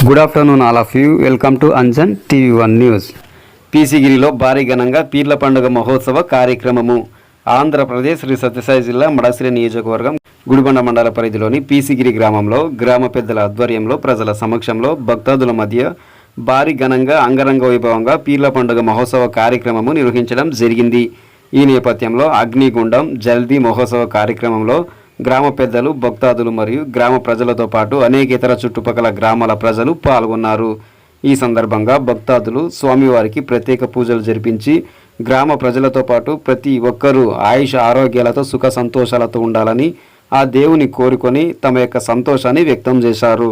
Good afternoon all of you. Welcome to Anjan TV one news. పీసిగిరిలో భారీ ఘనంగా పీర్ల పండుగ మహోత్సవ కార్యక్రమము. ఆంధ్రప్రదేశ్ శ్రీ సత్యసాయి జిల్లా మడసిరి నియోజకవర్గం గుడిబండ మండల పరిధిలోని పీసిగిరి గ్రామంలో గ్రామ పెద్దల ఆధ్వర్యంలో ప్రజల సమక్షంలో భక్తాదుల మధ్య భారీ ఘనంగా అంగరంగ వైభవంగా పీర్ల పండుగ మహోత్సవ కార్యక్రమము నిర్వహించడం జరిగింది. ఈ నేపథ్యంలో అగ్నిగుండం జల్దీ మహోత్సవ కార్యక్రమంలో గ్రామ పెద్దలు, భక్తాదులు మరియు గ్రామ ప్రజలతో పాటు అనేక ఇతర చుట్టుపక్కల గ్రామాల ప్రజలు పాల్గొన్నారు. ఈ సందర్భంగా భక్తాదులు స్వామివారికి ప్రత్యేక పూజలు జరిపించి గ్రామ ప్రజలతో పాటు ప్రతి ఒక్కరూ ఆయుష ఆరోగ్యాలతో సుఖ సంతోషాలతో ఉండాలని ఆ దేవుని కోరుకొని తమ యొక్క సంతోషాన్ని వ్యక్తం చేశారు.